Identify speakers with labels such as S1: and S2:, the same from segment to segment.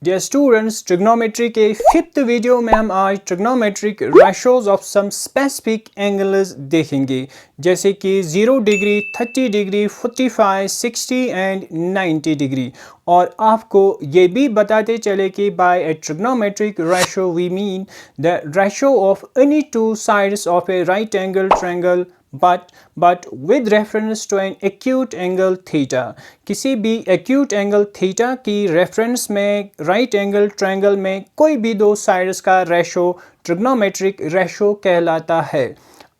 S1: Dear students, trigonometry के fifth video में हम आज trigonometric ratios of some specific angles देखेंगे, जैसे कि 0 डिग्री, 30 डिग्री, 45, 60 एंड 90 डिग्री। और आपको ये भी बताते चले कि by a trigonometric ratio we mean the ratio of any two sides of a right angle triangle but with reference to an acute angle theta। किसी भी acute angle theta की रेफरेंस में राइट एंगल ट्रायंगल में कोई भी दो sides का ratio trigonometric ratio कहलाता है।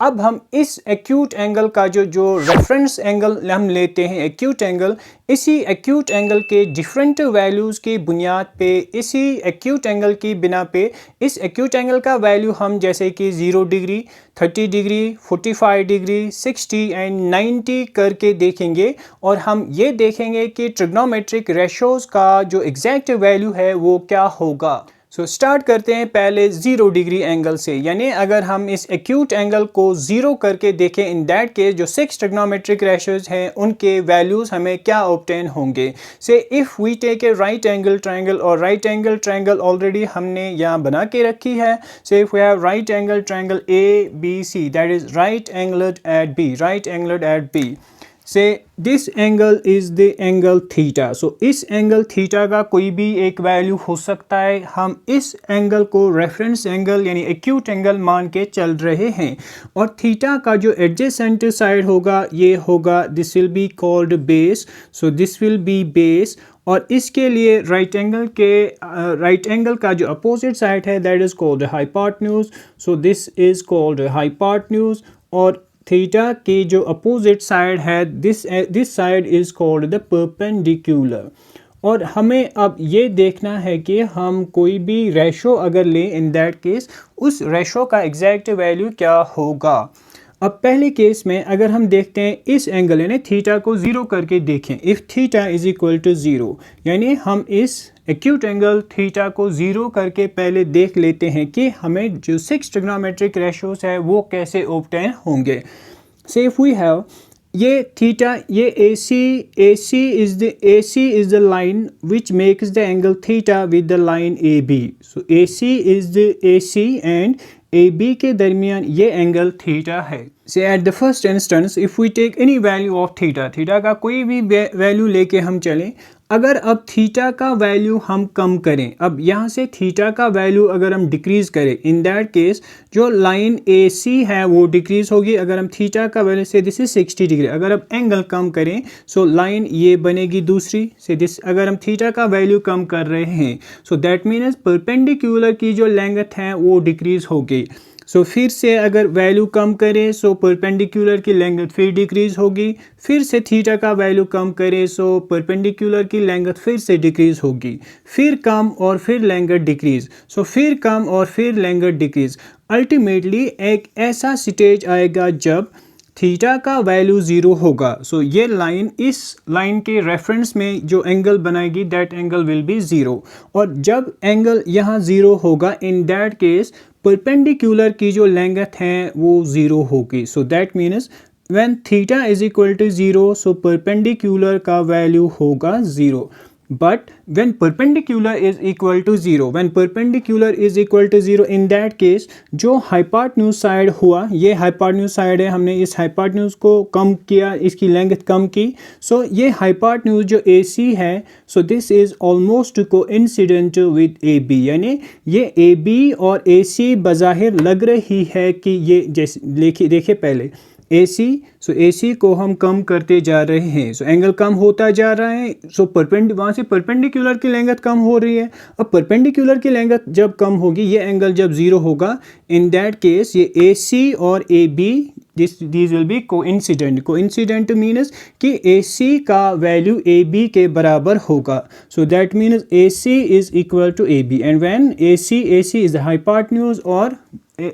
S1: अब हम इस एक्यूट एंगल का जो रेफरेंस एंगल हम लेते हैं एक्यूट एंगल, इसी एक्यूट एंगल के डिफरेंट वैल्यूज़ की बुनियाद पे, इसी एक्यूट एंगल की बिना पे इस एक्यूट एंगल का वैल्यू हम जैसे कि 0 डिग्री, 30 डिग्री, 45 डिग्री, 60 एंड 90 करके देखेंगे। और हम ये देखेंगे कि ट्रिग्नोमेट्रिक रेशोज़ का जो एग्जैक्ट वैल्यू है वो क्या होगा। स्टार्ट करते हैं पहले 0 डिग्री एंगल से, यानी अगर हम इस एक्यूट एंगल को 0 करके देखें, इन दैट केस जो 6 ट्रिग्नोमेट्रिक रेशोज हैं उनके वैल्यूज़ हमें क्या ऑब्टेन होंगे। Say if we take a right angle triangle, और राइट एंगल ट्रायंगल ऑलरेडी हमने यहाँ बना के रखी है। Say if we have right angle triangle ABC, that is right angled at B, right angled at B। Say this angle is the angle theta. So इस angle theta का कोई भी एक वैल्यू हो सकता है। हम इस एंगल को रेफरेंस एंगल यानी एक्यूट एंगल मान के चल रहे हैं। और थीटा का जो एडजेसेंट साइड होगा ये होगा, this will be called base. So this will be base. और इसके लिए राइट एंगल का जो अपोजिट साइड है that is called hypotenuse. So this is called hypotenuse. और थीटा की जो अपोजिट साइड है this side is called the perpendicular. और हमें अब ये देखना है कि हम कोई भी रेशो अगर लें, इन दैट केस उस रेशो का एग्जैक्ट वैल्यू क्या होगा। अब पहले केस में अगर हम देखते हैं इस एंगल यानी थीटा को 0 करके देखें, if theta is equal to 0, यानी हम इस एक्यूट एंगल थीटा को 0 करके पहले देख लेते हैं कि हमें जो 6 ट्रिग्नोमेट्रिक रेशोज है वो कैसे ऑब्टेन होंगे। से इफ वी हैव ये थीटा, ये AC is the line which makes the angle theta with the line AB। So AC is the AC and AB के दरमियान ये एंगल थीटा है। Say at the first instance if we take any value of theta का कोई भी value लेके हम चलें, अगर अब थीटा का वैल्यू हम कम करें, अब यहाँ से थीटा का वैल्यू अगर हम डिक्रीज़ करें, इन दैट केस जो लाइन AC है वो डिक्रीज़ होगी। अगर हम थीटा का वैल्यू से दिस इज 60 डिग्री, अगर अब एंगल कम करें सो लाइन ये बनेगी दूसरी से दिस। अगर हम थीटा का वैल्यू कम कर रहे हैं सो दैट मीन्स परपेंडिकुलर की जो लेंथ है वो डिक्रीज़ होगी। सो फिर से अगर वैल्यू कम करें सो परपेंडिकुलर की लेंथ फिर डिक्रीज़ होगी। फिर से थीटा का वैल्यू कम करें सो परपेंडिकुलर की लेंथ फिर से डिक्रीज़ होगी। फिर कम और फिर लेंथ डिक्रीज़, सो फिर कम और फिर लेंथ डिक्रीज़। अल्टीमेटली एक ऐसा स्टेज आएगा जब थीटा का वैल्यू 0 होगा। सो ये लाइन, इस लाइन के रेफरेंस में जो एंगल बनाएगी दैट एंगल विल बी 0। और जब एंगल यहाँ 0 होगा, इन दैट केस परपेंडिकुलर की जो लेंथ है वो 0 होगी। So that means when theta is equal to 0 so perpendicular का वैल्यू होगा 0। But when perpendicular is equal to 0, in that case जो hypotenuse side हुआ, ये hypotenuse side है, हमने इस hypotenuse को कम किया, इसकी लेंथ कम की। So ये hypotenuse जो AC है, so this is almost coincident with AB, यानी ये AB और AC बज़ाहिर लग रही है कि ये जैसे देखिए पहले AC, सो AC को हम कम करते जा रहे हैं, सो एंगल कम होता जा रहा है। सो वहाँ से परपेंडिकुलर की लेंथ कम हो रही है। अब परपेंडिकुलर की लेंथ जब कम होगी, ये एंगल जब 0 होगा, इन दैट केस ये AC और AB these will be coincident मीन्स कि AC का वैल्यू AB के बराबर होगा। So that means AC is equal to AB and when AC is hypotenuse, और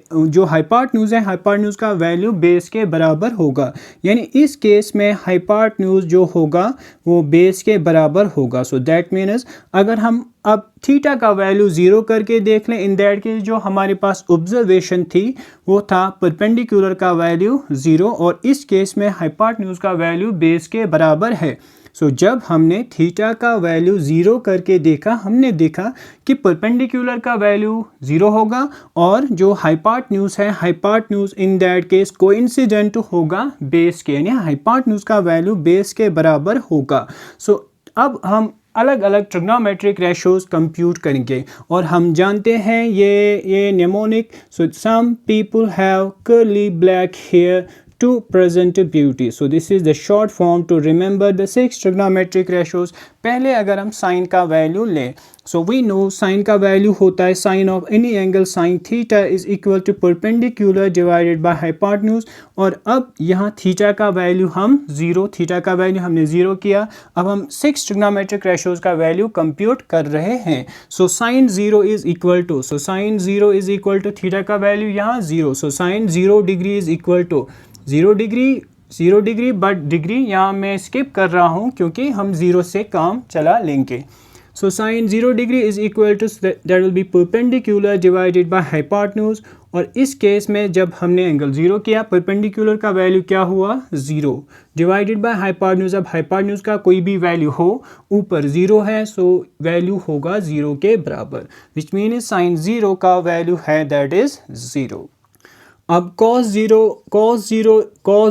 S1: जो हाइपोटेन्यूज है हाइपोटेन्यूज का वैल्यू बेस के बराबर होगा, यानी इस केस में हाइपोटेन्यूज जो होगा वो बेस के बराबर होगा। सो दैट मीन्स अगर हम अब थीटा का वैल्यू 0 करके देख लें, इन दैट केस जो हमारे पास ऑब्जर्वेशन थी वो था परपेंडिकुलर का वैल्यू 0 और इस केस में हाइपोटेन्यूज का वैल्यू बेस के बराबर है। सो जब हमने थीटा का वैल्यू 0 करके देखा, हमने देखा कि परपेंडिकुलर का वैल्यू 0 होगा और जो हाइपोटेन्यूज है, hypotenuse in that case coincident होगा बेस के, यानी हाइपोटेन्यूज का वैल्यू बेस के बराबर होगा। सो अब हम अलग अलग ट्रिग्नोमेट्रिक रेशोज कंप्यूट करेंगे और हम जानते हैं ये mnemonic. So some people have curly black hair to present beauty. So this is the short form to remember the 6 trigonometric ratios. पहले अगर हम sin का वैल्यू लें, so we know sin का वैल्यू होता है sin of any angle sin theta is equal to perpendicular divided by hypotenuse। और अब यहाँ theta का वैल्यू हम 0, थीटा का वैल्यू हमने 0 किया। अब हम 6 trigonometric ratios का वैल्यू कंप्यूट कर रहे हैं। so sin 0 is equal to, so sin 0 is equal to theta का वैल्यू यहाँ 0, so sin 0 degree is equal to 0 degree, but degree यहाँ मैं स्किप कर रहा हूँ क्योंकि हम 0 से काम चला लेंगे। So sine 0 degree is equal to that will be perpendicular divided by hypotenuse. और इस केस में जब हमने एंगल 0 किया, परपेंडिकुलर का वैल्यू क्या हुआ 0 डिवाइडेड बाय हाइपोटेन्यूज। अब हाइपोटेन्यूज का कोई भी वैल्यू हो, ऊपर 0 है, सो वैल्यू होगा 0 के बराबर, विच मीन्स साइन 0 का वैल्यू है दैट इज 0। अब cos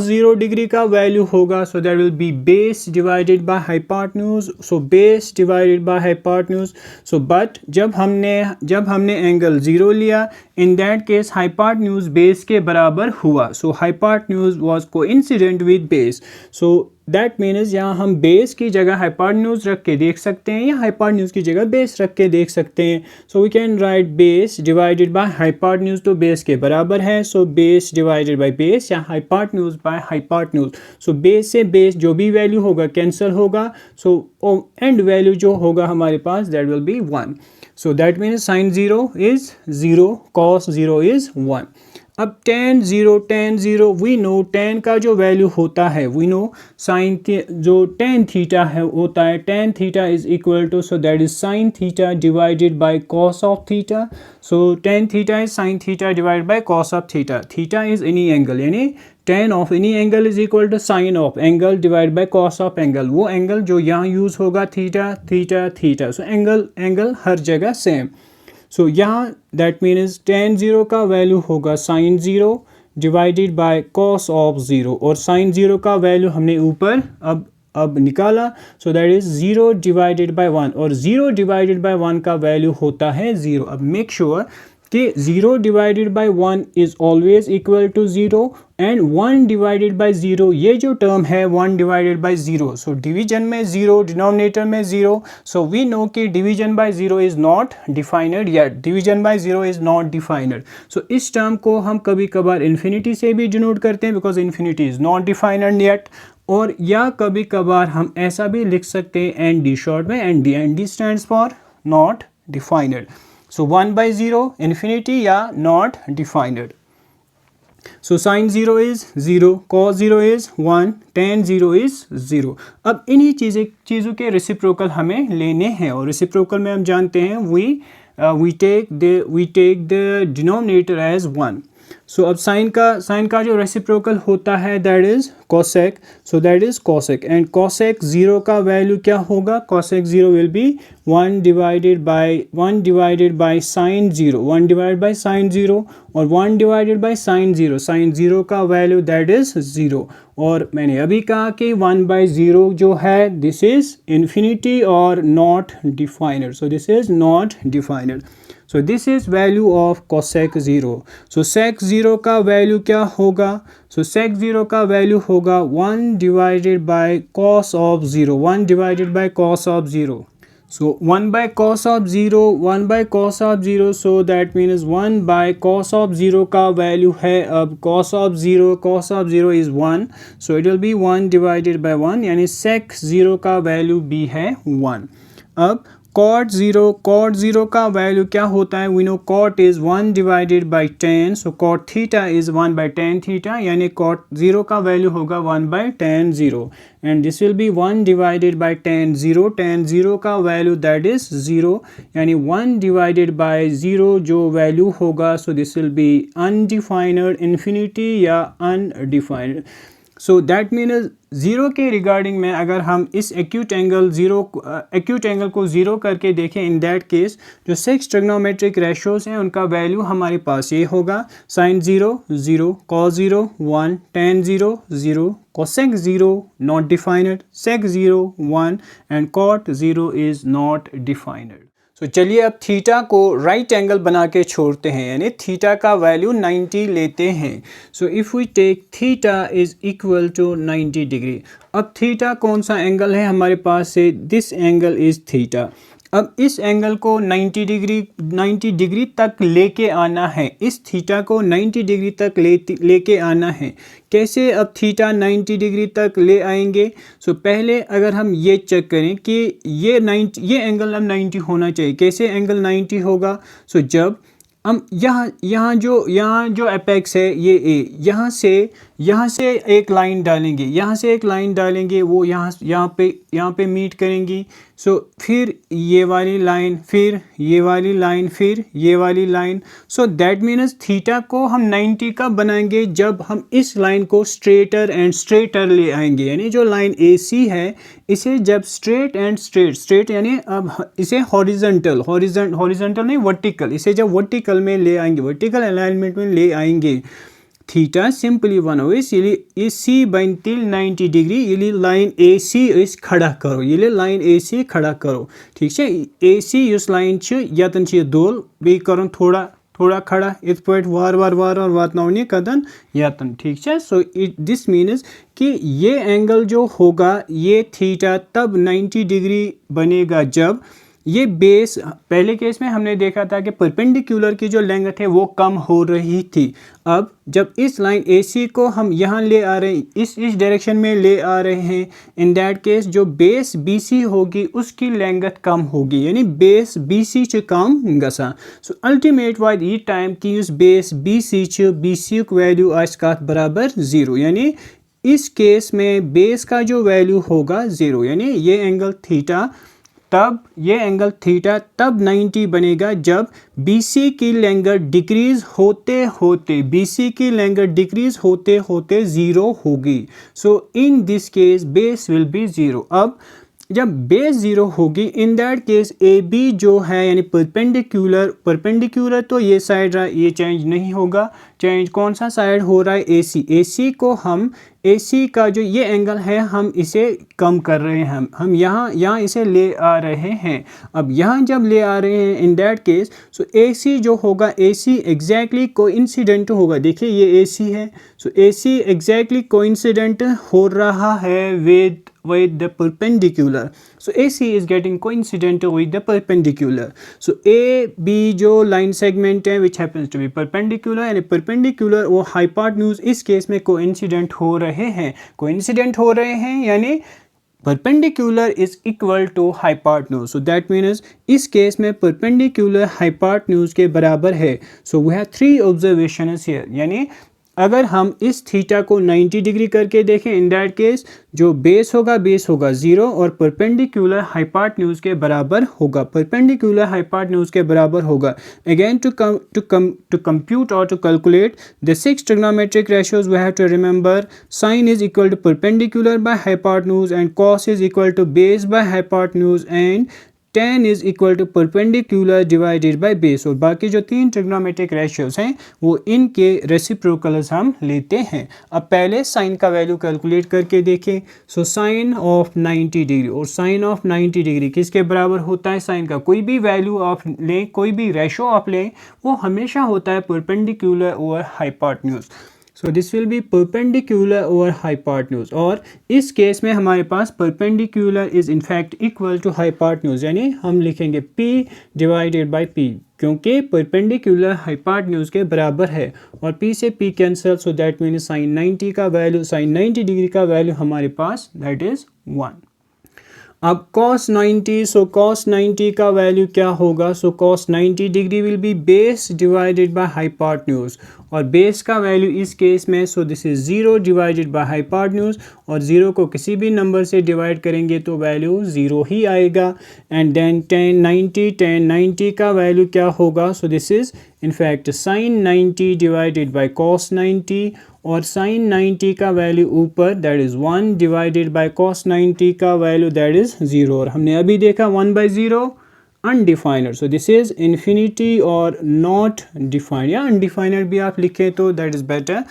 S1: 0 डिग्री का वैल्यू होगा, so that will be base divided by hypotenuse. So base divided by hypotenuse. So but जब हमने एंगल 0 लिया, in that case hypotenuse base के बराबर हुआ। So hypotenuse was coincident with base. So that means यहाँ हम base की जगह हाइपोटेन्यूज रख के देख सकते हैं या हाइपोटेन्यूज की जगह बेस रख के देख सकते हैं। So we can write base divided by hypotenuse, तो बेस के बराबर है, so base divided by base या hypotenuse by hypotenuse. So base से बेस जो भी वैल्यू होगा कैंसिल होगा, सो एंड वैल्यू जो होगा हमारे पास that will be 1। So that means sine 0 is 0, cos 0 is 1। अब tan 0 वी नो tan का जो वैल्यू होता है, वी नो साइन जो tan थीटा है होता है, tan theta is equal to, so that is sine theta divided by cos of theta. So tan theta is sine theta divided by cos of theta. Theta is any angle, यानी tan of any angle is equal to sine of angle divide by cos of angle. वो angle जो यहाँ use होगा theta theta theta, so angle हर जगह same. सो यहाँ that means tan 0 का value होगा sine 0 divided by cos of 0, और sign 0 का वैल्यू हमने ऊपर अब निकाला, सो दैट इज 0 डिवाइडेड बाय 1, और 0 डिवाइडेड बाय 1 का वैल्यू होता है 0। अब मेक श्योर कि 0 divided by 1 is always equal to 0 and 1 divided by 0, ये जो टर्म है 1 डिवाइडेड बाय 0, सो डिवीजन में 0, डिनोमिनेटर में 0। सो वी नो कि division by 0 is not defined yet, division by 0 is not defined. So इस term को हम कभी कभार इन्फिनिटी से भी डिनोट करते हैं because infinity is not defined yet, और या कभी कभार हम ऐसा भी लिख सकते हैं एन डी शॉर्ट में, N D stands for not defined. So 1 by 0 infinity या not defined. So sin 0 is 0, cos 0 is 1, tan 0 is 0. अब इन्हीं चीज़ों के रेसिप्रोकल हमें लेने हैं, और रेसिप्रोकल में हम जानते हैं we take the denominator as 1. सो अब साइन का जो रेसिप्रोकल होता है that is cosec, so that is cosec, and cosec 0 का वैल्यू क्या होगा, cosec 0 will be 1 divided by sine 0, 1 divided by sine 0, और 1 डिवाइडेड बाय साइन 0, साइन 0 का वैल्यू दैट इज 0। और मैंने अभी कहा कि 1 by 0 जो है दिस इज इन्फिनिटी और not defined, so this is not defined. So this is value of cosec 0. So sec 0 का वैल्यू क्या होगा, so sec 0 का वैल्यू होगा 1 divided by cos of 0, 1 divided by cos of 0. So 1 by cos of 0, 1 by cos of 0, so that means 1 by cos of 0 का value है, अब cos of 0 is 1, so it will be 1 divided by 1, यानी sec 0 का value भी है 1। अब cot 0 का value क्या होता है, we know cot is 1 divided by tan, so cot theta is 1 by tan theta, यानी cot 0 का वैल्यू होगा 1 by tan 0, and this will be 1 divided by tan 0 का वैल्यू that is 0, यानी 1 divided by 0 जो value होगा, so this will be undefined, infinity या undefined। So that means zero के regarding में अगर हम इस एक्यूट एंगल को ज़ीरो करके देखें, इन दैट केस जो 6 ट्रिग्नोमेट्रिक रेशोज़ हैं उनका वैल्यू हमारे पास ये होगा: sine 0 0, cos 0 1, tan 0 0, cosec 0 not defined, sec 0 1 and cot 0 is not defined. तो चलिए अब थीटा को राइट एंगल बना के छोड़ते हैं, यानी थीटा का वैल्यू 90 लेते हैं. So if we take theta is equal to 90 degree. अब थीटा कौन सा एंगल है हमारे पास से? This angle is theta. अब इस एंगल को 90 डिग्री तक लेके आना है, इस थीटा को 90 डिग्री तक लेके आना है. कैसे अब थीटा 90 डिग्री तक ले आएंगे? सो पहले अगर हम ये चेक करें कि ये एंगल अब 90 होना चाहिए. कैसे एंगल 90 होगा? सो जब हम यहाँ जो एपेक्स है ये ए, यहाँ से एक लाइन डालेंगे, वो यहाँ पे मीट करेंगी. सो फिर ये वाली लाइन, फिर ये वाली लाइन, फिर ये वाली line. So that means theta को हम 90 का बनाएंगे जब हम इस लाइन को स्ट्रेटर ले आएंगे. यानी जो लाइन AC है इसे जब स्ट्रेट यानी अब इसे हॉरिजॉन्टल नहीं वर्टिकल, इसे जब वर्टिकल में ले आएंगे, वर्टिकल अलाइनमेंट में ले आएंगे, थीटा सिंपली 1 हो. इसलिए AC बनती 90 डिग्री. ये लाइन AC इस खड़ा करो, ये लाइन AC खड़ा करो. ठीक है, AC इस लाइन यतन दोल बे कर थोड़ा खड़ा इत पे वार वातन कदन यतन. ठीक है. सो दिस मीन्स कि ये एंगल जो होगा ये थीटा तब 90 डिग्री बनेगा जब ये बेस, पहले केस में हमने देखा था कि परपेंडिकुलर की जो लेंथ है वो कम हो रही थी. अब जब इस लाइन AC को हम यहाँ ले आ रहे हैं, इस डायरेक्शन में ले आ रहे हैं, इन दैट केस जो बेस BC होगी उसकी लेंथ कम होगी, यानी बेस BC च कम गसा. सो अल्टीमेट वाइड ये टाइम कि उस बेस BC की वैल्यू आज का बराबर 0, यानी इस केस में बेस का जो वैल्यू होगा 0, यानी ये एंगल थीटा तब 90 बनेगा जब BC की लेंथ डिक्रीज होते होते 0 होगी. So in this case base will be 0. अब जब बेस 0 होगी, इन दैट केस AB जो है यानी परपेंडिकुलर तो ये साइड रहा, ये चेंज नहीं होगा. चेंज कौन सा साइड हो रहा है? AC को हम AC का जो ये एंगल है हम इसे कम कर रहे हैं, हम यहाँ इसे ले आ रहे हैं. अब यहाँ जब ले आ रहे हैं, इन दैट केस सो AC जो होगा, AC एग्जैक्टली कोइंसिडेंट होगा. देखिए ये AC है, सो AC एग्जैक्टली कोइंसिडेंट हो रहा है with the perpendicular. So AC is getting coincident with the perpendicular. So AB जो line segment है which happens to be perpendicular, यानी perpendicular और hypotenuse इस केस में coincident हो रहे हैं यानी perpendicular is equal to hypotenuse. So that means इस केस में perpendicular hypotenuse के बराबर है. So we have 3 observations here. यानी अगर हम इस थीटा को 90 डिग्री करके देखें, इन दैट केस जो बेस होगा 0 और परपेंडिकुलर हाइपोटेन्यूज के बराबर होगा. अगेन टू कंप्यूट और to calculate the 6 trigonometric ratios we have to remember sine is equal to perpendicular by hypotenuse and cos is equal to base by hypotenuse and tan is equal to perpendicular divided by base. और बाकी जो 3 trigonometric ratios हैं वो इनके reciprocals हम लेते हैं. अब पहले साइन का वैल्यू कैलकुलेट करके देखें. सो साइन ऑफ 90 डिग्री और साइन ऑफ 90 डिग्री किसके बराबर होता है? साइन का कोई भी वैल्यू आप लें, कोई भी रेशो आप लें, वो हमेशा होता है perpendicular over hypotenuse. So this will be perpendicular over hypotenuse. और इस केस में हमारे पास perpendicular is in fact equal to hypotenuse, यानी हम लिखेंगे P डिवाइडेड बाय P क्योंकि परपेंडिकुलर हाइपोटेन्यूज के बराबर है और P से P cancel. So that means sine 90 का वैल्यू, साइन 90 डिग्री का वैल्यू हमारे पास दैट इज 1. अब cos 90, सो cos 90 का वैल्यू क्या होगा? सो cos 90 degree will be base divided by hypotenuse और बेस का वैल्यू इस केस में, so this is 0 divided by hypotenuse, और 0 को किसी भी नंबर से डिवाइड करेंगे तो वैल्यू 0 ही आएगा। एंड देन tan 90 का वैल्यू क्या होगा, so this is in fact sin 90 divided by cos 90, और sin 90 का वैल्यू ऊपर that is 1 divided bye cos 90 का वैल्यू दैट इज़ 0, और हमने अभी देखा 1/0 अनडिफाइनड, सो दिस इज़ इन्फिनिटी और नॉट डिफाइंड, या अनडिफाइनड भी आप लिखें तो that is better.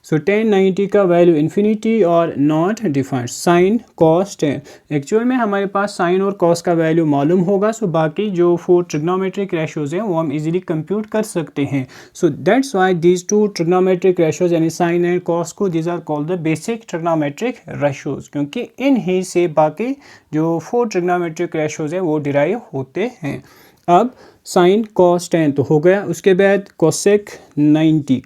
S1: So tan 90 का वैल्यू इन्फिनिटी और not defined, sine cos tan। Actual में हमारे पास साइन और कॉस का वैल्यू मालूम होगा, सो बाकी जो 4 ट्रिग्नोमेट्रिक रेशोज़ हैं वो हम इजीली कंप्यूट कर सकते हैं। So that's why these 2 trigonometric ratios यानी साइन एंड कॉस को these are called the basic trigonometric ratios, क्योंकि इन ही से बाकी जो 4 ट्रिग्नोमेट्रिक रेशोज़ हैं वो डिराइव होते हैं। अब साइन कॉस tan तो हो गया, उसके बाद कोसेक 90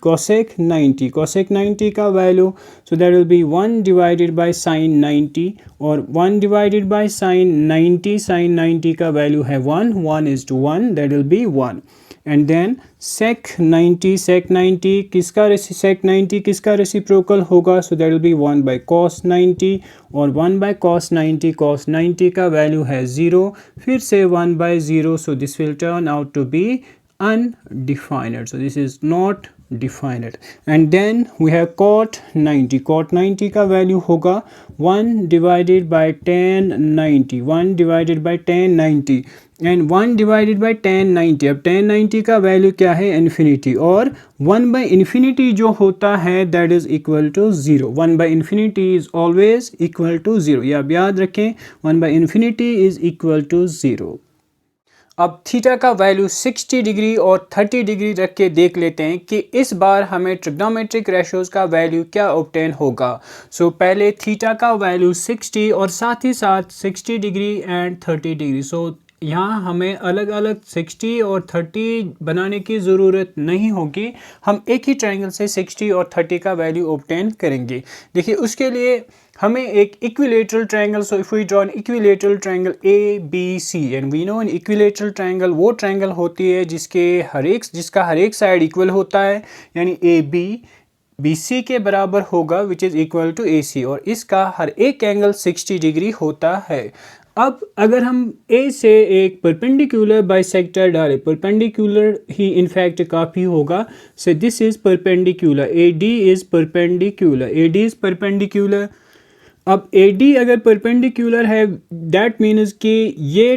S1: का value, so that will be 1 divided by sine 90, और 1 डिवाइडेड बाय साइन 90 का वैल्यू है 1 that will be 1। And then sec 90 किसका रेसिप्रोकल होगा, so that will be 1 by cos 90, और 1 बाय cos 90 का वैल्यू है 0, फिर से 1/0, so this will turn out to be undefined, so this is not defined। and then we have cot 90 का value होगा 1 divided bye tan 90, and 1 divided bye tan 90, अब tan 90 का value क्या है, इन्फिनिटी, और 1/infinity जो होता है that is equal to 0, 1/infinity is always equal to 0, ये आप याद रखें, 1/infinity इज इक्वल टू 0। अब थीटा का वैल्यू 60 डिग्री और 30 डिग्री रख के देख लेते हैं कि इस बार हमें ट्रिग्नोमेट्रिक रेशोज़ का वैल्यू क्या ऑब्टेन होगा। सो पहले थीटा का वैल्यू 60 और साथ ही साथ 60 डिग्री एंड 30 डिग्री, सो यहाँ हमें अलग अलग 60 और 30 बनाने की ज़रूरत नहीं होगी, हम एक ही ट्रायंगल से 60 और 30 का वैल्यू ऑब्टेन करेंगे। देखिए उसके लिए हमें एक equilateral triangle, so if we draw an equilateral triangle ABC, and we know an equilateral triangle वो ट्रायंगल होती है जिसका हर एक साइड इक्वल होता है, यानी AB BC के बराबर होगा which is equal to AC, और इसका हर एक एंगल 60 डिग्री होता है। अब अगर हम A से एक परपेंडिकुलर बाइसेक्टर डालें, परपेंडिकुलर ही इनफैक्ट काफ़ी होगा, so this is perpendicular, AD is perpendicular. अब AD अगर परपेंडिकुलर है दैट मीन्स कि ये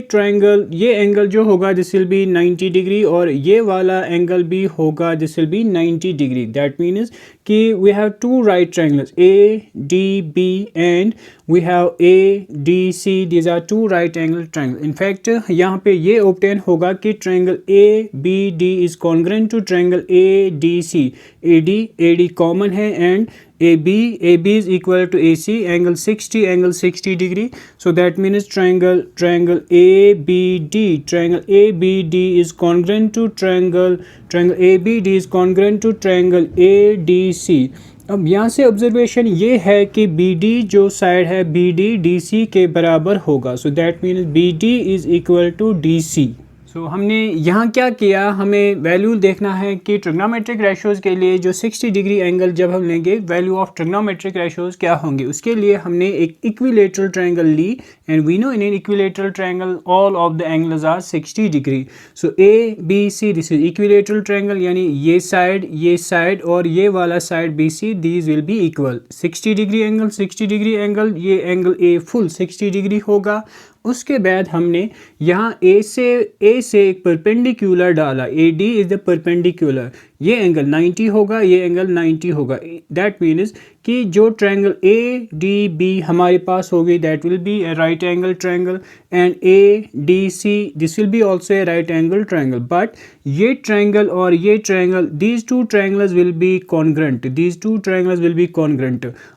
S1: एंगल जो होगा दिस विल बी 90 डिग्री, और ये वाला एंगल भी होगा this will be 90 degree, that means कि we have 2 right triangles ADB and we have ADC, these are 2 right angle triangle. In fact यहाँ पे ये ऑब्टेन होगा कि triangle ABD is congruent to triangle ADC, AD common है, and AB is equal to AC, angle 60 degree, so that means triangle ABD is congruent to triangle ADC। अब यहाँ से observation ये है कि BD जो साइड है BD DC के बराबर होगा, so that means BD is equal to DC। तो हमने यहाँ क्या किया, हमें वैल्यू देखना है कि ट्रिग्नोमेट्रिक रेशोज़ के लिए जो 60 डिग्री एंगल जब हम लेंगे वैल्यू ऑफ ट्रिग्नोमेट्रिक रेशोज़ क्या होंगे। उसके लिए हमने एक इक्विलेटरल ट्रायंगल ली, and we know in an equilateral triangle all of the angles are 60 degree. So ABC this is equilateral triangle, यानी ये साइड और ये वाला side BC these will be equal, 60 degree angle, ये एंगल A फुल 60 डिग्री होगा। उसके बाद हमने यहाँ A से एक परपेंडिकुलर डाला, AD इज द परपेंडिकुलर, ये एंगल 90 होगा, ये एंगल 90 होगा, दैट मीन्स कि जो ट्रायंगल ADB हमारे पास होगी that will be a right angle triangle, and ADC this will be also a right angle triangle, but ये ट्रायंगल और ये triangle these two triangles will be congruent,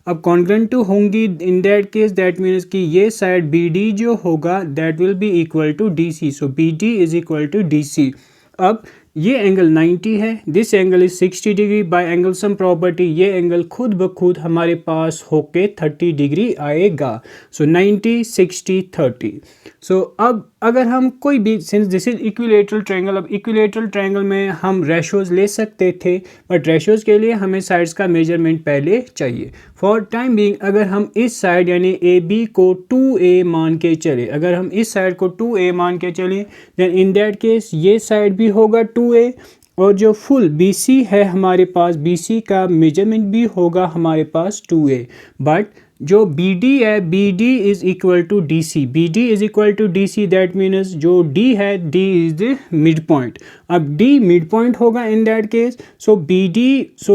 S1: अब कॉन्ग्रुएंट होंगी in that case, that means कि ये side BD जो होगा that will be equal to DC, so BD is equal to DC। अब ये एंगल 90 है, this angle is 60 degree, bye angle sum property ये एंगल खुद ब खुद हमारे पास होके 30 डिग्री आएगा, सो 90 60 30। सो अब अगर हम कोई भी, since this is equilateral triangle, अब इक्विलेटरल ट्रायंगल में हम रेशोज़ ले सकते थे, बट रेशोज़ के लिए हमें साइड्स का मेजरमेंट पहले चाहिए। फॉर टाइम बीइंग अगर हम इस साइड यानी ए बी को 2a मान के चले, अगर हम इस साइड को 2a मान के चलें, देन इन दैट केस ये साइड भी होगा 2a, और जो फुल BC है हमारे पास, BC का मेजरमेंट भी होगा हमारे पास 2a। बट जो BD है, BD is equal to DC, BD is equal to DC, that means जो D है, D is the mid point. अब D मिड पॉइंट होगा in that case, so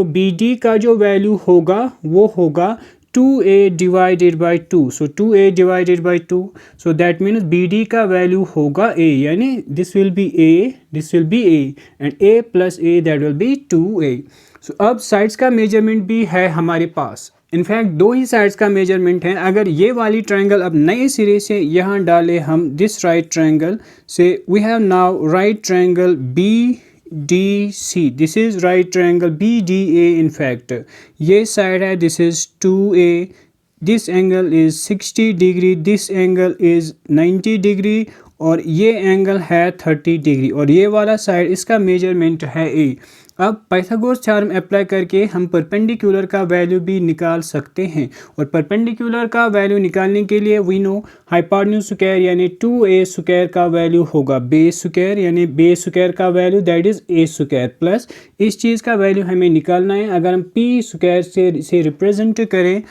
S1: BD का जो वैल्यू होगा वो होगा 2a divided by 2, so 2a divided by 2, so that means BD का वैल्यू होगा a, यानी this will be a and a plus a, that will be 2a। so अब sides का मेजरमेंट भी है हमारे पास, इनफैक्ट दो ही साइड्स का मेजरमेंट है। अगर ये वाली ट्रायंगल अब नए सिरे से यहाँ डाले हम, दिस राइट ट्रायंगल से, we have now right triangle BDC, this is right triangle BDA। in fact ये साइड है, this is 2a, this angle is 60 degree, this angle is 90 degree, और ये एंगल है 30 डिग्री, और ये वाला साइड इसका मेजरमेंट है a। अब पाइथागोरस थ्योरम अप्लाई करके हम परपेंडिकुलर का वैल्यू भी निकाल सकते हैं, और परपेंडिकुलर का वैल्यू निकालने के लिए वी नो हाइपोटेन्यूज स्क्वायर यानी 2a स्क्वायर का वैल्यू होगा बेस स्क्वायर, यानी बेस स्क्वायर का value that is a square, plus इस चीज़ का वैल्यू हमें निकालना है। अगर हम p स्क्वायर से रिप्रेजेंट करें,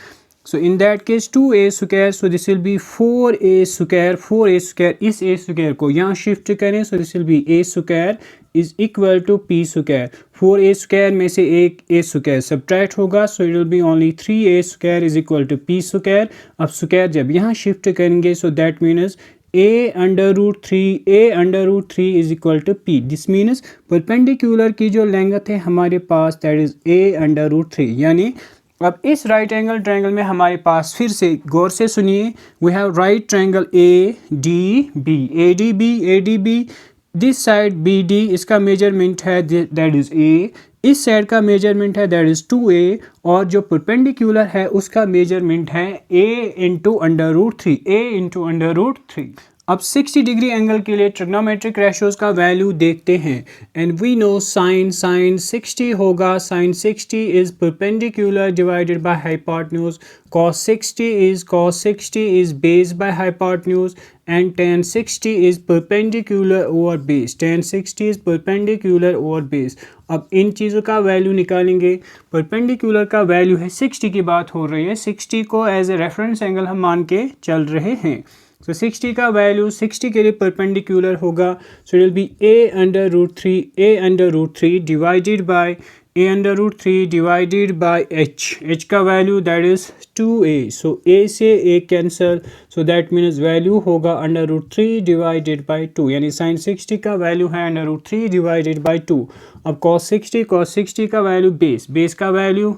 S1: so in that case 2a square, so this will be 4a square, 4a square, इस a square को यहाँ शिफ्ट करें, so this will be a square is equal to p square, 4a square में से एक a square subtract होगा, so it will be only 3a square is equal to p square। अब square जब यहाँ शिफ्ट करेंगे, so that means a under root 3 is equal to p, this means perpendicular की जो लेंथ है हमारे पास that is a under root 3, यानी अब इस राइट एंगल ट्रायंगल में हमारे पास, फिर से गौर से सुनिए, we have right triangle ADB, this side BD, इसका मेजरमेंट है दैट इज a, इस साइड का मेजरमेंट है दैट इज 2a, और जो परपेंडिकुलर है उसका मेजरमेंट है a इंटू अंडर रूट 3। अब 60 डिग्री एंगल के लिए ट्रिग्नोमेट्रिक रेशियोज का वैल्यू देखते हैं, एंड वी नो साइन 60 होगा, sine 60 is perpendicular divided by hypotenuse, cos 60 is base by hypotenuse, and tan 60 is perpendicular over base, अब इन चीज़ों का वैल्यू निकालेंगे। परपेंडिकुलर का वैल्यू है 60 की बात हो रही है, 60 को एज ए रेफरेंस एंगल हम मान के चल रहे हैं। तो 60 का वैल्यू 60 के लिए परपेंडिकुलर होगा, सो it will B a under root 3 divided by h का value that is 2a, so a से a cancel, so that means value होगा अंडर रूट 3 डिवाइडेड बाई 2, यानी साइन 60 का वैल्यू है अंडर रूट 3 डिवाइडेड बाई 2। अब cos 60 का value base का value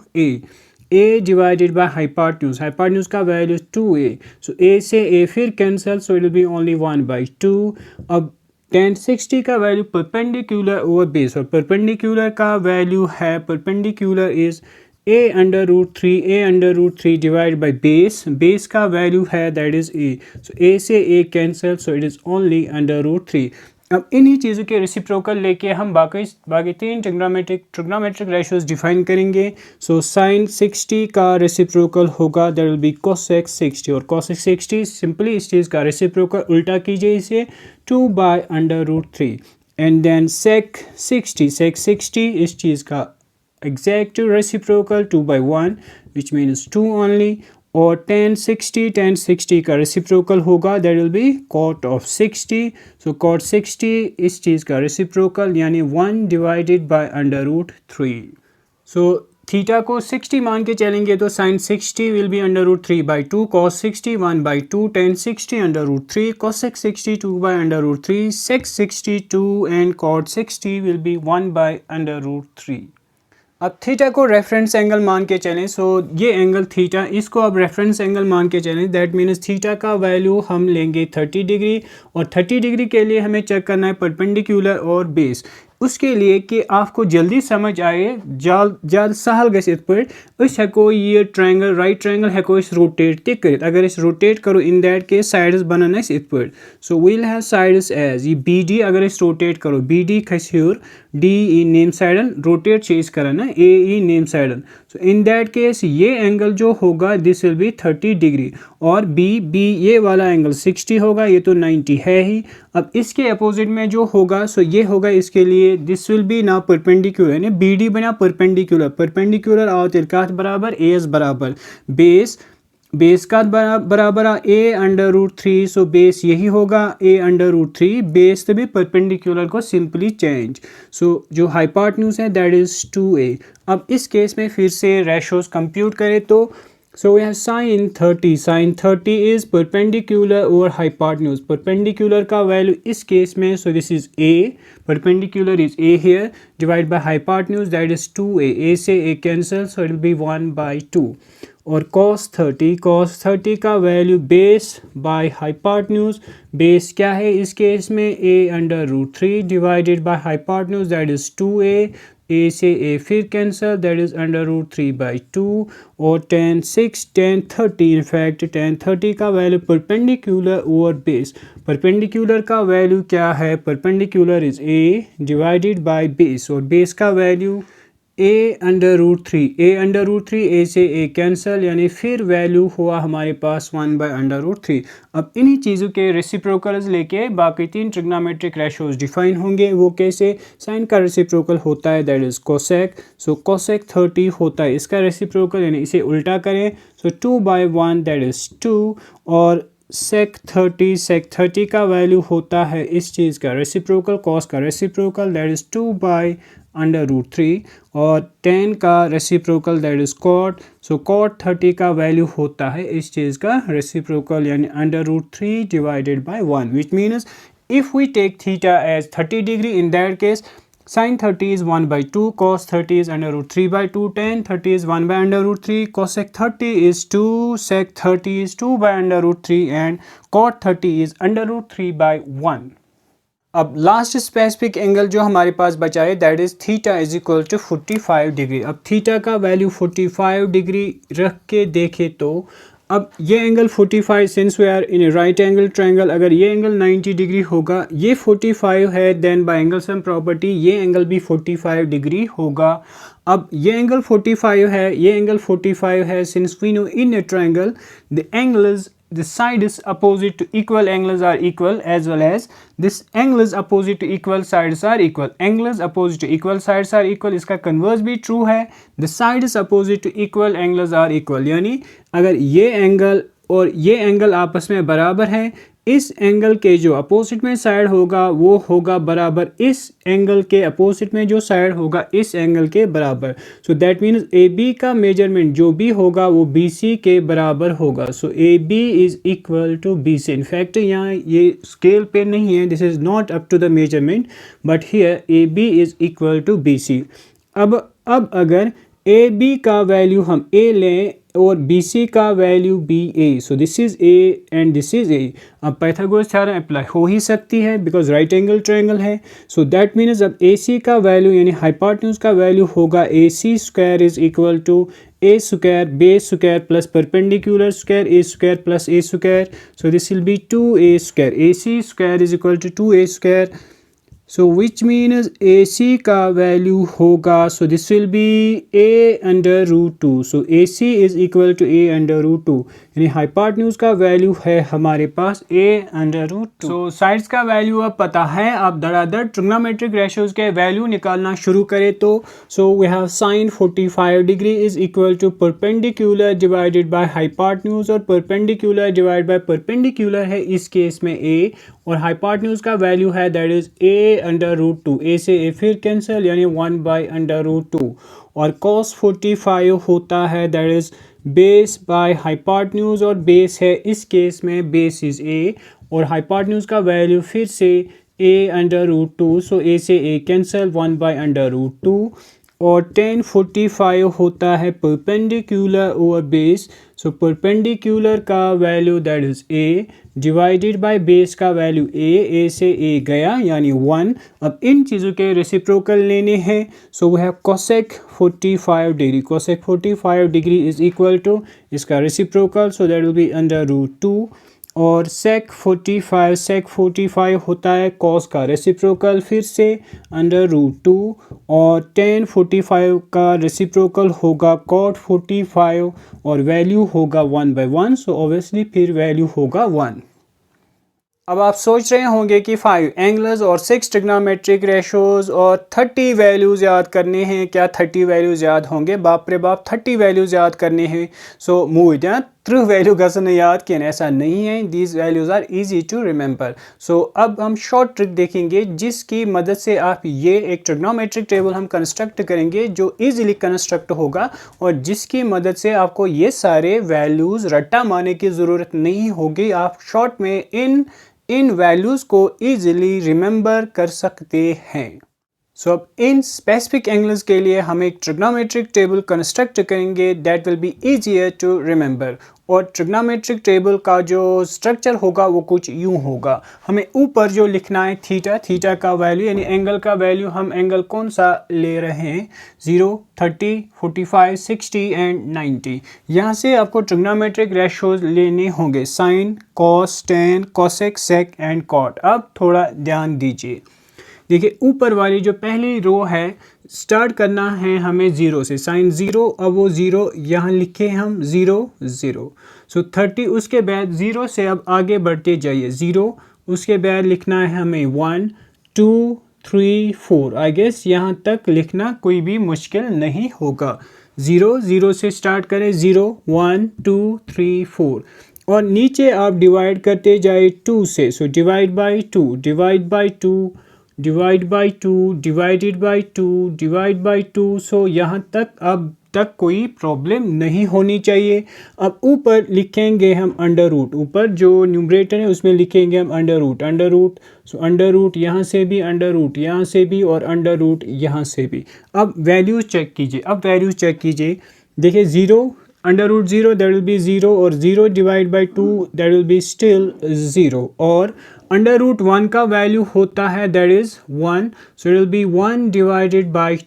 S1: a divided by hypotenuse का वैल्यू 2a, सो a से a फिर cancel, so it will be only 1/2। अब tan 60 का वैल्यू परपेंडिकुलर ओवर बेस, और परपेंडिकुलर का वैल्यू है, perpendicular is a under root 3 divide by base का value है that is a, so a से a cancel, so it is only under root 3। अब इन्हीं चीज़ों के रेसिप्रोकल लेके हम बाकी तीन ट्रिग्नोमेट्रिक रेशियोज डिफाइन करेंगे। सो साइन 60 का रेसिप्रोकल होगा दैट विल बी cosec 60, और cosec 60 सिंपली इस चीज़ का रेसिप्रोकल उल्टा कीजिए इसे 2/√3, एंड देन sec 60 इस चीज़ का exact reciprocal 2/1 which means 2 only, और tan 60 का रेसिप्रोकल होगा that will B cot of 60, so cot 60 इस चीज़ का रेसिप्रोकल यानी 1 डिवाइडेड बाय √3। सो थीटा को 60 मान के चलेंगे तो sin 60 will be √3/2, cos 60 1/2, tan 60 √3, cosec 60 2/√3, sec 60 2, and cot 60 will be 1/√3। अब थीटा को रेफरेंस एंगल मान के चलें, सो ये एंगल थीटा, इसको अब रेफरेंस एंगल मान के चलें, दैट मीन्स थीटा का वैल्यू हम लेंगे 30 डिग्री, और 30 डिग्री के लिए हमें चेक करना है परपेंडिकुलर और बेस। उसके लिए कि आपको जल्दी समझ आए ज़्यादा सहल गए इत पे हेको ये ट्रायंगल राइट ट्रायंगल हेको रोटेट ते कर अगर रोटेट करो इन दैट केस साइड्स बनन इत पे so will have sides as ये बी डी अगर रोटेट करो बी डी खस हूर डी ई नेम साइडन रोटेट करान ना ए ई नेम साइडन सो इन दैट केस ये एंगल जो होगा दिस विल बी 30 डिग्री और बी ये वाला एंगल 60 होगा ये तो 90 है ही। अब इसके अपोजिट में जो होगा सो ये होगा इसके लिए दिस विल बी ना परपेंडिकुलर यानी बी डी बना परपेंडिकुलर आओ तिल कत बराबर एस बराबर बेस का बराबर आ ए अंडर रूट 3 सो बेस यही होगा ए अंडर रूट 3 बेस तो भी परपेंडिकुलर को सिंपली चेंज सो जो हाइपोटेन्यूज है दैट इज 2a। अब इस केस में फिर से रेशोज कंप्यूट करें तो so we have sin 30 is perpendicular over hypotenuse perpendicular का value इस केस में so this is a perpendicular is a here divided by hypotenuse that is 2a a से a cancel so it will be 1 by 2 और cos 30 का value base by hypotenuse base क्या है इस case में a under root 3 divided by hypotenuse that is 2a a से a फिर cancel that is under root 3 by 2 और tan 30 in fact tan 30 का value perpendicular over base perpendicular का value क्या है perpendicular is a divided by base और base का value a under root 3 a से a कैंसल यानी फिर वैल्यू हुआ हमारे पास 1 बाय अंडर रूट 3। अब इन्हीं चीज़ों के रेसिप्रोकल्स लेके बाकी 3 ट्रिग्नोमेट्रिक रेशोज डिफाइन होंगे वो कैसे साइन का रेसिप्रोकल होता है that is cosec so cosec 30 होता है इसका रेसिप्रोकल यानी इसे उल्टा करें सो 2 बाय 1 दैट इज 2 और सेक 30 का वैल्यू होता है इस चीज़ का रेसिप्रोकल कॉस का reciprocal that is 2 by under root 3 और tan का reciprocal that is cot so cot 30 का वैल्यू होता है इस चीज़ का रेसिप्रोकल यानी under root 3 divided by 1 which means if we take theta as 30 degree in that case sin 30 is 1 by 2 cos 30 is under root 3 by 2 tan 30 is 1 by under root 3 cosec 30 is 2 sec 30 is 2 by under root 3 and cot 30 is under root 3 by 1। अब last specific angle जो हमारे पास बचा है that is theta is equal to 45 degree. अब theta का value 45 degree रख के देखे तो अब ये angle 45 since we are in a right angle triangle अगर ये एंगल 90 डिग्री होगा ये 45 है then by angle sum property ये एंगल भी 45 डिग्री होगा। अब ये एंगल 45 है ये एंगल 45 है since we know in a triangle the angles the side is opposite to equal angles are equal as well as this angle is opposite to equal sides are equal angles opposite to equal sides are equal इसका converse भी true है the side is opposite to equal angles are equal यानी अगर ये angle और ये angle आपस में बराबर है इस एंगल के जो अपोजिट में साइड होगा वो होगा बराबर इस एंगल के अपोजिट में जो साइड होगा इस एंगल के बराबर so that means A B का मेजरमेंट जो भी होगा वो बी सी के बराबर होगा so A B is equal to B C. इनफैक्ट यहाँ ये स्केल पे नहीं है this is not up to the measurement but here A B is equal to B C. अब अगर ए बी का वैल्यू हम ए लें और बी सी का value B A so this is a and this is a. अब Pythagoras theorem apply हो ही सकती है बिकॉज राइट एंगल ट्रायंगल है सो दैट मीन्स अब ए सी का वैल्यू यानी हाइपोटेन्यूज का वैल्यू होगा A C square is equal to a square base square plus perpendicular square a square plus a square so this will be 2a square A C square is equal to 2a square so which means A C का value होगा so this will be a under root 2 so A C is equal to a under root 2 यानी hypotenuse का value है हमारे पास ए under root 2। So sides का value अब पता है अब धड़ाधड़ ट्रिग्नोमेट्रिक रेशियोज के वैल्यू निकालना शुरू करें तो so we have sine 45 degree is equal to perpendicular divided by hypotenuse और परपेंडिकुलर डिवाइड बाय परपेंडिकुलर है इस केस में ए और हाइपोटेन्यूज का वैल्यू है that is a under root 2 a से ए फिर कैंसिल यानी 1 बाय अंडर रूट 2 और cos 45 होता है that is base by hypotenuse और बेस है इस केस में बेस इज ए और हाइपोटेन्यूज का वैल्यू फिर से ए अंडर रूट 2 सो ए से a cancel 1 by under root 2 और tan 45 होता है perpendicular over base. So perpendicular का value that is a divided by base का वैल्यू a से a गया यानी 1। अब इन चीज़ों के रेसिप्रोकल लेने हैं। So we have cosec 45 degree. Cosec 45 degree is equal to इसका reciprocal, so that will be under root 2। और सेक 45 होता है कॉस का रेसिप्रोकल फिर से अंडर रूट 2। और tan 45 का रेसिप्रोकल होगा cot 45 और वैल्यू होगा 1/1। सो ऑब्वियसली फिर वैल्यू होगा 1। अब आप सोच रहे होंगे कि 5 एंगल्स और 6 ट्रिग्नोमेट्रिक रेशोज और 30 वैल्यूज़ याद करने हैं। क्या 30 वैल्यूज़ याद होंगे? बाप रे बाप, 30 वैल्यूज़ याद करने हैं। सो मूड या 30 वैल्यू गसन याद किए, ऐसा नहीं है। These values are easy to remember. So अब हम शॉर्ट ट्रिक देखेंगे जिसकी मदद से आप ये एक ट्रिग्नोमेट्रिक टेबल हम कंस्ट्रक्ट करेंगे जो इजीली कंस्ट्रक्ट होगा और जिसकी मदद से आपको ये सारे वैल्यूज़ रट्टा मारने की ज़रूरत नहीं होगी। आप शॉर्ट में इन वैल्यूज़ को ईजिली रिमेंबर कर सकते हैं। सो अब इन स्पेसिफिक एंगल्स के लिए हम एक ट्रिग्नोमेट्रिक टेबल कंस्ट्रक्ट करेंगे that will be easier to remember. और ट्रिग्नोमेट्रिक टेबल का जो स्ट्रक्चर होगा वो कुछ यूँ होगा। हमें ऊपर जो लिखना है थीटा का वैल्यू यानी एंगल का वैल्यू, हम एंगल कौन सा ले रहे हैं? 0, 30, 45, 60 एंड 90। यहाँ से आपको ट्रिग्नोमेट्रिक रेशोज लेने होंगे, sine, cos, tan, cosec, sec and cot. अब थोड़ा ध्यान दीजिए, देखिए ऊपर वाली जो पहली रो है स्टार्ट करना है हमें 0 से, साइन 0। अब वो 0 यहाँ लिखे हम 0 0। सो 30 उसके बाद 0 से अब आगे बढ़ते जाइए 0, उसके बाद लिखना है हमें 1 2 3 4। आई गेस यहाँ तक लिखना कोई भी मुश्किल नहीं होगा। 0 0 से स्टार्ट करें, 0 1 2 3 4 और नीचे आप डिवाइड करते जाए 2 से। So divide by 2, divide by 2, divide by 2, divided by 2, divide by 2। सो यहाँ तक अब तक कोई प्रॉब्लम नहीं होनी चाहिए। अब ऊपर लिखेंगे हम अंडर रूट, ऊपर जो न्यूमरेटर है उसमें लिखेंगे हम under root. So under root यहाँ से भी, अंडर रूट यहाँ से भी और अंडर रूट यहाँ से भी। अब वैल्यूज चेक कीजिए, देखिए 0 under root 0 that will be 0 और 0 divide by 2 that will be still 0। और अंडर रूट 1 का वैल्यू होता है that is 1। So it will be 1 divided by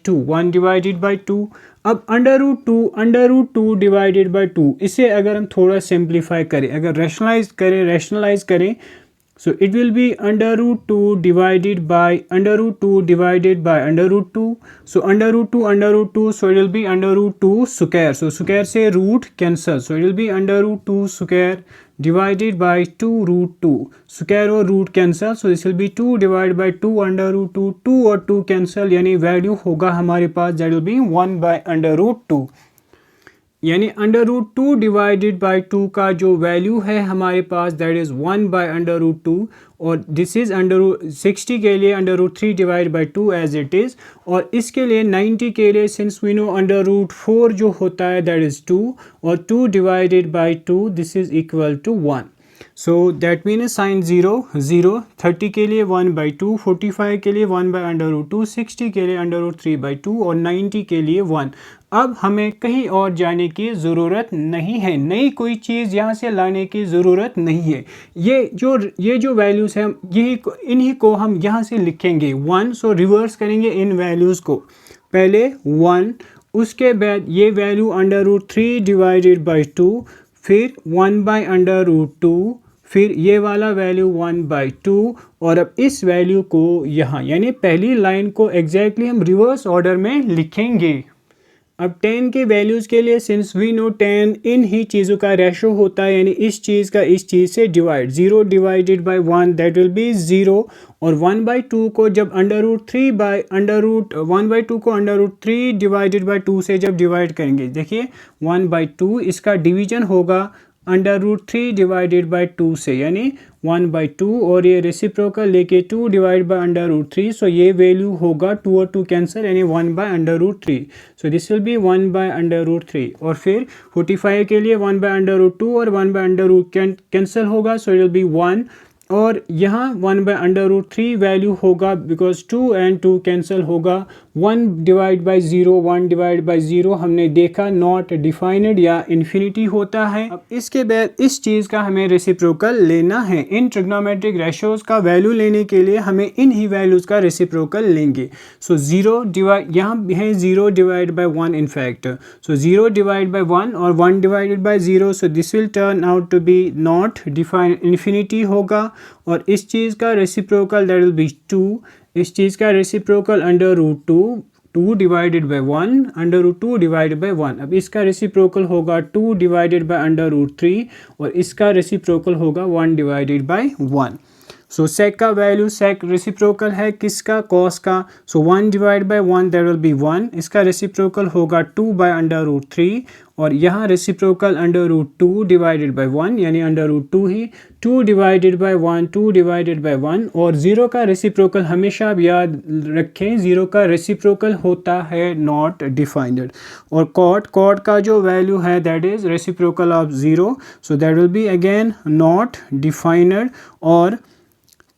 S1: 2। अब अंडर रूट 2 डिवाइडेड बाई 2, इसे अगर हम थोड़ा सिंप्लीफाई करें, अगर रैशनलाइज करें so it will be under root 2 divided by under root 2 divided by under root 2. So under root 2, so it will be under root 2 square. So square से root cancel, so it will be under root 2 square divided by 2 root 2. Square और root cancel, so this will be 2 divided by 2 under root 2. 2 और 2 cancel यानी value होगा हमारे पास that will be 1 by under root 2। यानी under root 2 divided by 2 का जो value है हमारे पास that is 1 by under root 2। और दिस इज़ अंडर रूट 60 के लिए under root 3 divide by 2 as it is. और इसके लिए 90 के लिए since we know under root 4 जो होता है दैट इज़ 2 और 2 divided by 2 this is equal to 1। So that mean sine 0 0, 30 के लिए 1 बाई 2, 45 के लिए 1 बाई अंडर रूट 2, 60 के लिए अंडर रूट 3 बाई 2 और 90 के लिए 1। अब हमें कहीं और जाने की ज़रूरत नहीं है, नई कोई चीज़ यहाँ से लाने की ज़रूरत नहीं है। ये जो वैल्यूज़ हैं इन्हीं को हम यहाँ से लिखेंगे 1। सो रिवर्स करेंगे इन वैल्यूज़ को, पहले 1, उसके बाद ये value under root 3 divided by 2, फिर 1 बाई अंडर रूट 2, फिर ये वाला वैल्यू 1 बाई 2 और अब इस वैल्यू को यहाँ यानी पहली लाइन को एग्जैक्टली हम रिवर्स ऑर्डर में लिखेंगे। अब 10 के वैल्यूज़ के लिए सिंस वी नो 10 इन ही चीज़ों का रेशो होता है यानी इस चीज़ का इस चीज़ से divide, 0 divided by 1 that will be 0। और 1 बाई 2 को जब अंडर रूट 1 बाई 2 को अंडर रूट 3 डिवाइडेड बाई 2 से जब डिवाइड करेंगे, देखिए 1 बाई 2 इसका डिवीजन होगा अंडर रूट 3 डिवाइडेड बाई 2 से यानी 1 बाई 2 और ये रेसिप्रोकल लेके 2 divide by under root 3। So ये वैल्यू होगा 2 और 2 कैंसिल यानी 1 by under root 3। So this will be 1 by under root 3 और फिर 45 के लिए 1 बाई अंडर रूट 2 और 1 बाई अंडर रूट कैंसिल होगा। सो इट विल बी 1 और यहाँ 1 बाई अंडर रूट 3 वैल्यू होगा बिकॉज 2 एंड 2 कैंसिल होगा 1 डिवाइड बाई 0, 1 डिवाइड बाई 0 हमने देखा नॉट डिफाइंड या इन्फिनिटी होता है। अब इसके बाद इस चीज़ का हमें रेसिप्रोकल लेना है। इन ट्रिग्नोमेट्रिक रेशोज़ का वैल्यू लेने के लिए हमें इन ही वैल्यूज़ का रेसिप्रोकल लेंगे। सो 0 डिवाइड, यहाँ है 0 divide by 1 in fact. So 0 divide by 1 और 1 divided by 0, so this will turn out to be not defined, infinity होगा। और इस चीज़ का रेसिप्रोकल दैट विल बी 2। इस चीज़ का reciprocal under root 2 divided by 1 under root 2 divided by 1। अब इसका रेसिप्रोकल होगा 2 डिवाइडेड बाई अंडर रूट 3 और इसका रेसिप्रोकल होगा 1 डिवाइडेड बाई 1। सो सेक का वैल्यू, सेक रेसिप्रोकल है किसका, कॉस का। सो 1 divide by 1 that will be 1। इसका रेसिप्रोकल होगा 2 बाई अंडर रूट 3 और यहाँ reciprocal under root 2 divided by 1 यानी अंडर रूट 2 ही। 2 डिवाइडेड बाई 1, 2 डिवाइडेड बाई 1। और 0 का रेसिप्रोकल हमेशा आप याद रखें, 0 का रेसिप्रोकल होता है नॉट डिफाइंड। और कॉट का जो वैल्यू है that is reciprocal of 0, so that will be again not defined. और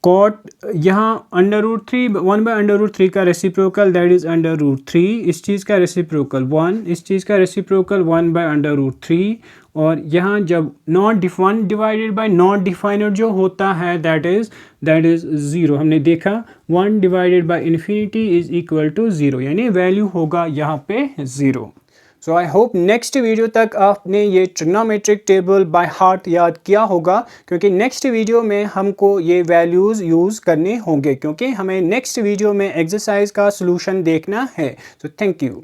S1: कॉट यहाँ under root 3, 1 by under root 3 का reciprocal that is under root 3। इस चीज़ का रेसिप्रोकल 1, इस चीज़ का रेसिप्रोकल 1 बाई अंडर रूट 3। और यहाँ जब not 1 divided by not defined जो होता है दैट इज़ 0। हमने देखा 1 divided by infinity is equal to 0 यानी वैल्यू होगा यहाँ पे 0। So I hope next video तक आपने ये ट्रिग्नोमेट्रिक टेबल बाय हार्ट याद किया होगा, क्योंकि नेक्स्ट वीडियो में हमको ये वैल्यूज़ यूज़ करने होंगे, क्योंकि हमें नेक्स्ट वीडियो में एक्सरसाइज का सलूशन देखना है। So thank you.